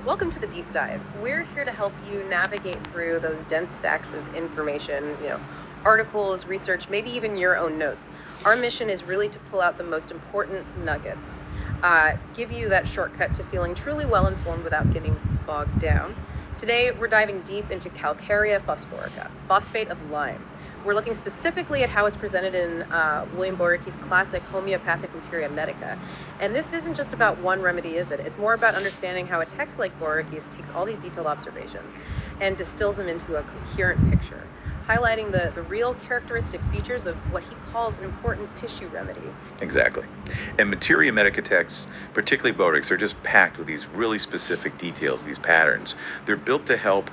Welcome to the deep dive. We're here to help you navigate through those dense stacks of information, articles, research, maybe even your own notes. Our mission is really to pull out the most important nuggets, give you that shortcut to feeling truly well informed without getting bogged down. Today, we're diving deep into Calcarea phosphorica, phosphate of lime. We're looking specifically at how it's presented in William Boericke's classic homeopathic materia medica. And this isn't just about one remedy, is it? It's more about understanding how a text like Boericke's takes all these detailed observations and distills them into a coherent picture, highlighting the real characteristic features of what he calls an important tissue remedy. Exactly. And materia medica texts, particularly Boericke's, are just packed with these really specific details, these patterns. They're built to help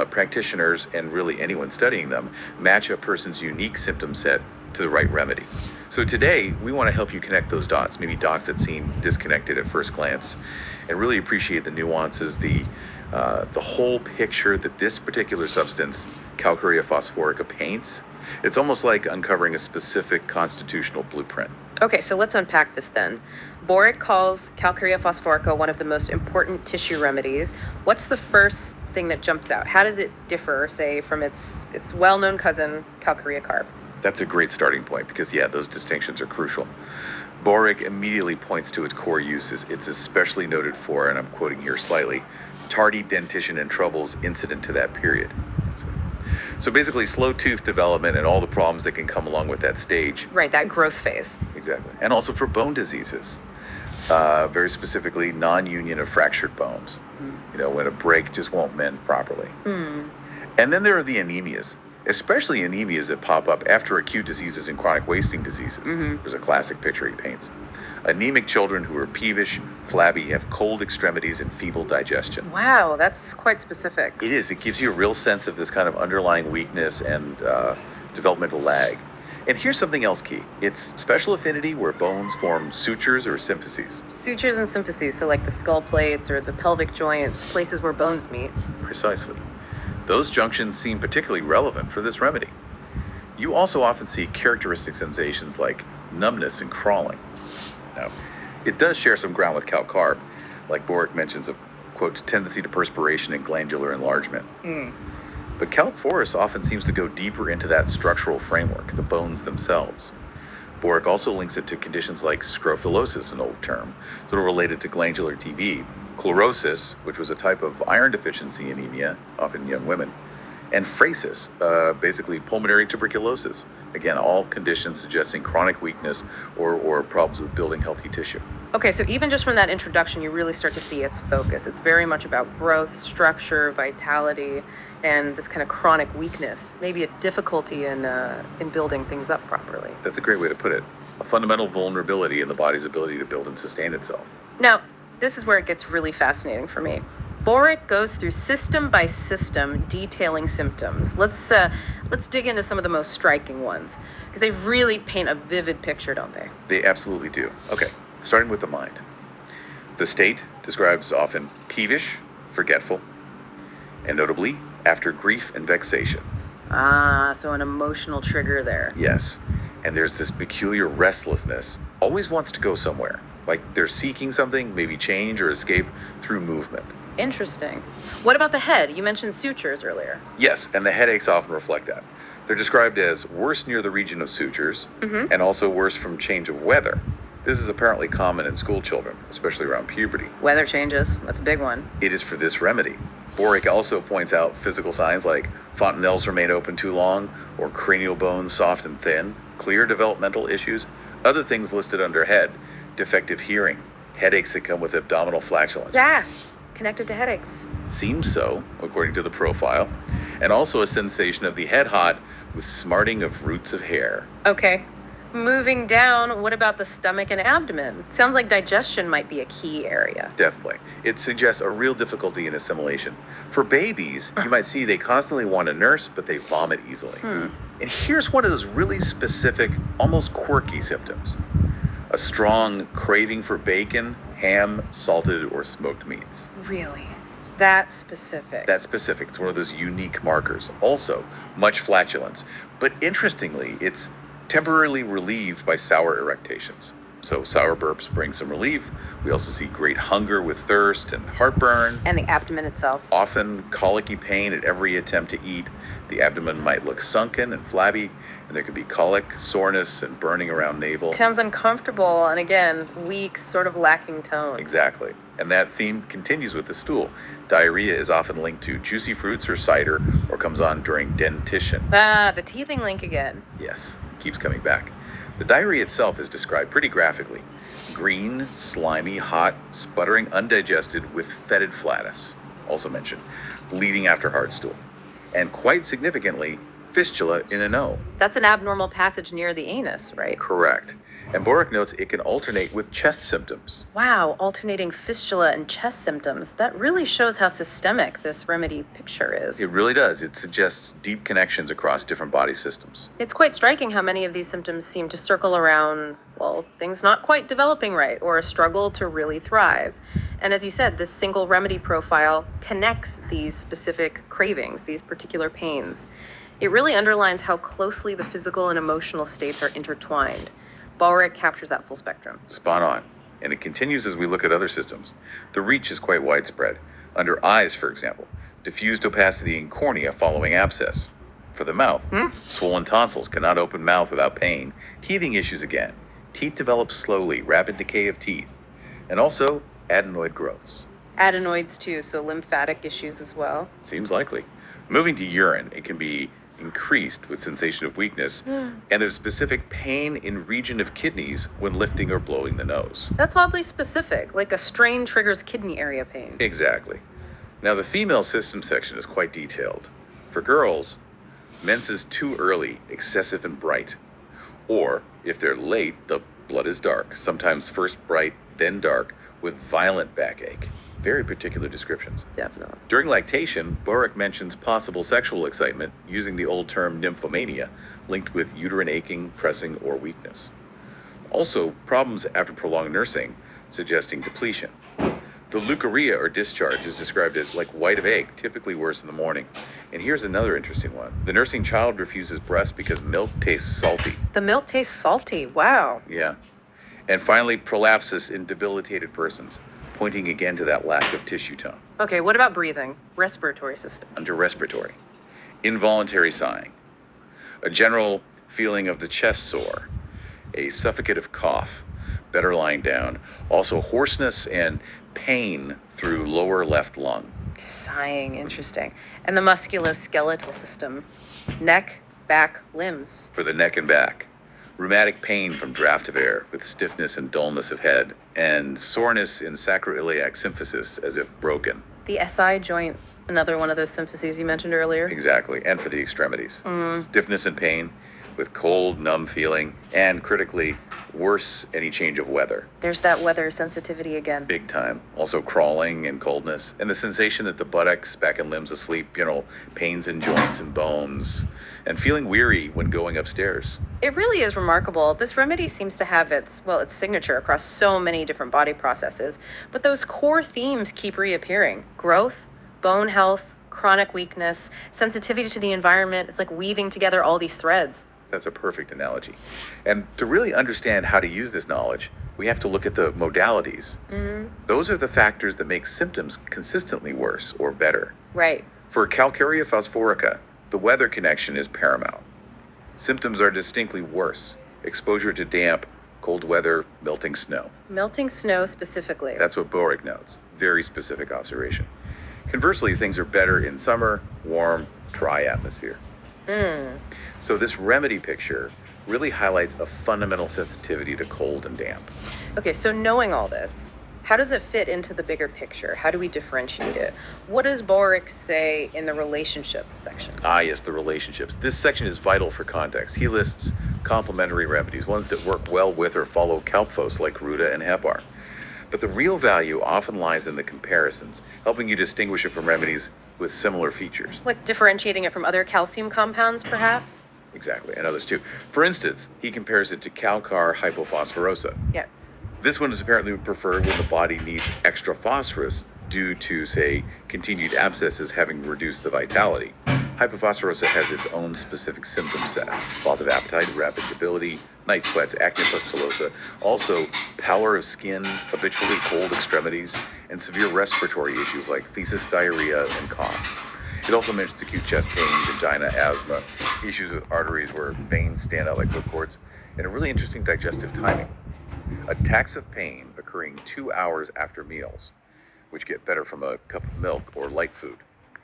practitioners and really anyone studying them match a person's unique symptom set to the right remedy. So today we want to help you connect those dots, maybe dots that seem disconnected at first glance, and really appreciate the nuances, the whole picture that this particular substance, Calcarea phosphorica, paints. It's almost like uncovering a specific constitutional blueprint. Okay, so let's unpack this then. Boericke calls Calcarea phosphorica one of the most important tissue remedies. What's the first thing that jumps out? How does it differ, say, from its well-known cousin, Calcarea carb? That's a great starting point because, those distinctions are crucial. Boericke immediately points to its core uses. It's especially noted for, and I'm quoting here slightly, tardy dentition and troubles incident to that period. So basically, slow tooth development and all the problems that can come along with that stage. Right, that growth phase. Exactly. And also for bone diseases, very specifically non-union of fractured bones. When a break just won't mend properly. And then there are the anemias, especially anemias that pop up after acute diseases and chronic wasting diseases. There's a classic picture he paints. Anemic children who are peevish, flabby, have cold extremities and feeble digestion. Wow, that's quite specific. It is. It gives you a real sense of this kind of underlying weakness and developmental lag. And here's something else key. It's special affinity where bones form sutures or symphyses. Sutures and symphyses, so like the skull plates or the pelvic joints, places where bones meet. Precisely. Those junctions seem particularly relevant for this remedy. You also often see characteristic sensations like numbness and crawling. Now, it does share some ground with calcarb, like Boericke mentions a, quote, tendency to perspiration and glandular enlargement. But calc-forus often seems to go deeper into that structural framework, the bones themselves. Boericke also links it to conditions like scrofullosis, an old term, sort of related to glandular TB, chlorosis, which was a type of iron deficiency anemia, often in young women, and phrasis, basically pulmonary tuberculosis. Again, all conditions suggesting chronic weakness or problems with building healthy tissue. Okay, so even just from that introduction, you really start to see its focus. It's very much about growth, structure, vitality, and this kind of chronic weakness, maybe a difficulty in building things up properly. That's a great way to put it. A fundamental vulnerability in the body's ability to build and sustain itself. Now, this is where it gets really fascinating for me. Boericke goes through system by system, detailing symptoms. Let's dig into some of the most striking ones, because they really paint a vivid picture, don't they? They absolutely do. Okay, starting with the mind. The state describes often peevish, forgetful, and notably after grief and vexation. So an emotional trigger there. Yes, and there's this peculiar restlessness, always wants to go somewhere, like they're seeking something, maybe change or escape through movement. Interesting. What about the head? You mentioned sutures earlier. Yes, and the headaches often reflect that. They're described as worse near the region of sutures and also worse from change of weather. This is apparently common in school children, especially around puberty. Weather changes, that's a big one. It is for this remedy. Boericke also points out physical signs like fontanelles remain open too long, or cranial bones soft and thin, clear developmental issues, other things listed under head, defective hearing, headaches that come with abdominal flatulence. Yes, connected to headaches. Seems so, according to the profile, and also a sensation of the head hot with smarting of roots of hair. Okay. Moving down, what about the stomach and abdomen? Sounds like digestion might be a key area. Definitely. It suggests a real difficulty in assimilation. For babies, you might see they constantly want to nurse, but they vomit easily. And here's one of those really specific, almost quirky symptoms. A strong craving for bacon, ham, salted, or smoked meats. Really? That specific? That's specific. It's one of those unique markers. Also, much flatulence. But interestingly, it's temporarily relieved by sour eructations. So sour burps bring some relief. We also see great hunger with thirst and heartburn. And the abdomen itself. Often colicky pain at every attempt to eat. The abdomen might look sunken and flabby, and there could be colic, soreness, and burning around navel. Sounds uncomfortable, and again, weak, sort of lacking tone. Exactly. And that theme continues with the stool. Diarrhea is often linked to juicy fruits or cider, or comes on during dentition. Ah, the teething link again. Yes, keeps coming back. The diarrhea itself is described pretty graphically. Green, slimy, hot, sputtering, undigested, with fetid flatus, also mentioned, bleeding after hard stool. And quite significantly, fistula in an O. That's an abnormal passage near the anus, right? Correct. And Boericke notes it can alternate with chest symptoms. Wow, alternating fistula and chest symptoms. That really shows how systemic this remedy picture is. It really does. It suggests deep connections across different body systems. It's quite striking how many of these symptoms seem to circle around, well, things not quite developing right or a struggle to really thrive. And as you said, this single remedy profile connects these specific cravings, these particular pains. It really underlines how closely the physical and emotional states are intertwined. Boericke captures that full spectrum. Spot on. And it continues as we look at other systems. The reach is quite widespread. Under eyes, for example, diffused opacity in cornea following abscess. For the mouth, swollen tonsils cannot open mouth without pain. Teething issues again. Teeth develop slowly, rapid decay of teeth. And also adenoid growths. Adenoids too, so lymphatic issues as well. Seems likely. Moving to urine, it can be increased with sensation of weakness, and there's specific pain in region of kidneys when lifting or blowing the nose. That's oddly specific, like a strain triggers kidney area pain. Exactly. Now, the female system section is quite detailed. For girls, menses too early, excessive and bright. Or, if they're late, the blood is dark, sometimes first bright, then dark, with violent backache. Very particular descriptions. Definitely. During lactation, Boericke mentions possible sexual excitement using the old term nymphomania, linked with uterine aching, pressing, or weakness. Also, problems after prolonged nursing, suggesting depletion. The leukorrhea or discharge is described as like white of egg, typically worse in the morning. And here's another interesting one. The nursing child refuses breast because milk tastes salty. The milk tastes salty. Wow. Yeah. And finally, prolapsus in debilitated persons, pointing again to that lack of tissue tone. Okay, what about breathing? Respiratory system. Under respiratory, involuntary sighing, a general feeling of the chest sore, a suffocative cough, better lying down, also hoarseness and pain through lower left lung. Sighing, interesting. And the musculoskeletal system. Neck, back, limbs. For the neck and back, rheumatic pain from draft of air with stiffness and dullness of head, and soreness in sacroiliac symphysis as if broken. The SI joint, another one of those symphyses you mentioned earlier. Exactly, and for the extremities. Stiffness and pain with cold, numb feeling, and critically, worse any change of weather. There's that weather sensitivity again. Big time. Also crawling and coldness, and the sensation that the buttocks, back and limbs asleep, pains in joints and bones, and feeling weary when going upstairs. It really is remarkable. This remedy seems to have its signature across so many different body processes, but those core themes keep reappearing. Growth, bone health, chronic weakness, sensitivity to the environment. It's like weaving together all these threads. That's a perfect analogy. And to really understand how to use this knowledge, we have to look at the modalities. Those are the factors that make symptoms consistently worse or better. Right. For Calcarea phosphorica, the weather connection is paramount. Symptoms are distinctly worse. Exposure to damp, cold weather, melting snow. Melting snow specifically. That's what Boericke notes. Very specific observation. Conversely, things are better in summer, warm, dry atmosphere. So this remedy picture really highlights a fundamental sensitivity to cold and damp. Okay, so knowing all this, how does it fit into the bigger picture? How do we differentiate it? What does Boericke say in the relationship section? Ah, yes, the relationships. This section is vital for context. He lists complementary remedies, ones that work well with or follow calphos like ruta and hebar. But the real value often lies in the comparisons, helping you distinguish it from remedies with similar features. Like differentiating it from other calcium compounds, perhaps? Exactly, and others too. For instance, he compares it to Calcar hypophosphorosa. Yeah. This one is apparently preferred when the body needs extra phosphorus due to, say, continued abscesses having reduced the vitality. Hypophosphorosa has its own specific symptom set: loss of appetite, rapid debility, night sweats, acne pustulosa, also pallor of skin, habitually cold extremities, and severe respiratory issues like thesis, diarrhea, and cough. It also mentions acute chest pain, angina, asthma, issues with arteries where veins stand out like whipcords, and a really interesting digestive timing. Attacks of pain occurring 2 hours after meals, which get better from a cup of milk or light food.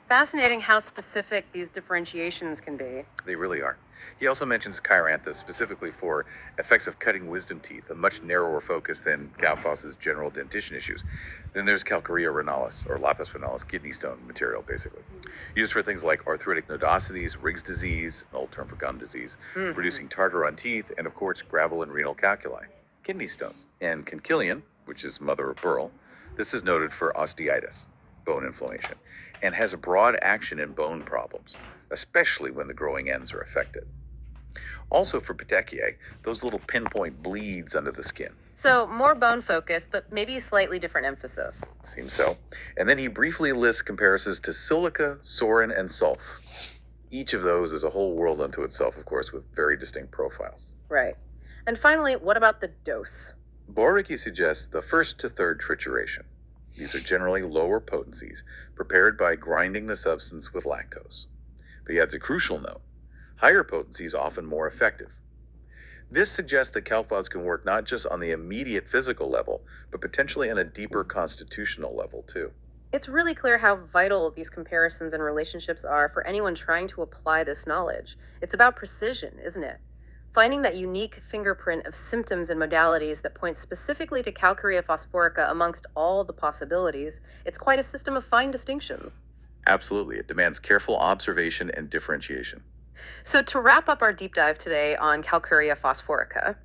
Fascinating how specific these differentiations can be. They really are. He also mentions Chiranthus specifically for effects of cutting wisdom teeth, a much narrower focus than Calphos's general dentition issues. Then there's Calcarea renalis, or lapis renalis, kidney stone material, basically. Used for things like arthritic nodosities, Riggs disease, an old term for gum disease, reducing tartar on teeth, and of course, gravel and renal calculi, kidney stones. And Conchylion, which is mother of pearl, this is noted for osteitis, bone inflammation, and has a broad action in bone problems, especially when the growing ends are affected. Also for petechiae, those little pinpoint bleeds under the skin. So, more bone focus, but maybe slightly different emphasis. Seems so. And then he briefly lists comparisons to silica, sorin, and sulf. Each of those is a whole world unto itself, of course, with very distinct profiles. Right. And finally, what about the dose? Boericke suggests the first to third trituration. These are generally lower potencies, prepared by grinding the substance with lactose. But he adds a crucial note: higher potencies often more effective. This suggests that Calphos can work not just on the immediate physical level, but potentially on a deeper constitutional level too. It's really clear how vital these comparisons and relationships are for anyone trying to apply this knowledge. It's about precision, isn't it? Finding that unique fingerprint of symptoms and modalities that point specifically to Calcarea phosphorica amongst all the possibilities, it's quite a system of fine distinctions. Absolutely, it demands careful observation and differentiation. So, to wrap up our deep dive today on Calcarea phosphorica,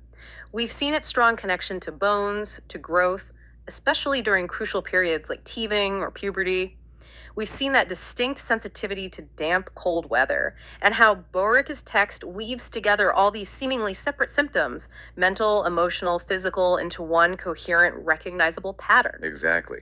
we've seen its strong connection to bones, to growth, especially during crucial periods like teething or puberty. We've seen that distinct sensitivity to damp, cold weather, and how Boericke's text weaves together all these seemingly separate symptoms, mental, emotional, physical, into one coherent, recognizable pattern. Exactly.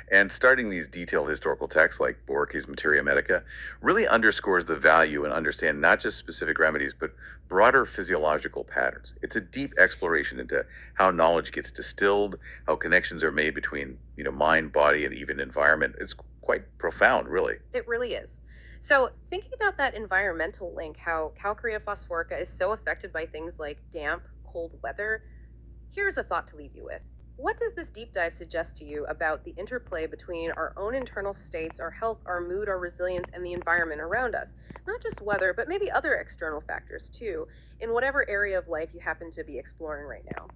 And starting these detailed historical texts like Boericke's Materia Medica really underscores the value in understanding not just specific remedies, but broader physiological patterns. It's a deep exploration into how knowledge gets distilled, how connections are made between, mind, body, and even environment. It's quite profound, really. It really is. So, thinking about that environmental link, how Calcarea phosphorica is so affected by things like damp, cold weather, here's a thought to leave you with. What does this deep dive suggest to you about the interplay between our own internal states, our health, our mood, our resilience, and the environment around us? Not just weather, but maybe other external factors too, in whatever area of life you happen to be exploring right now.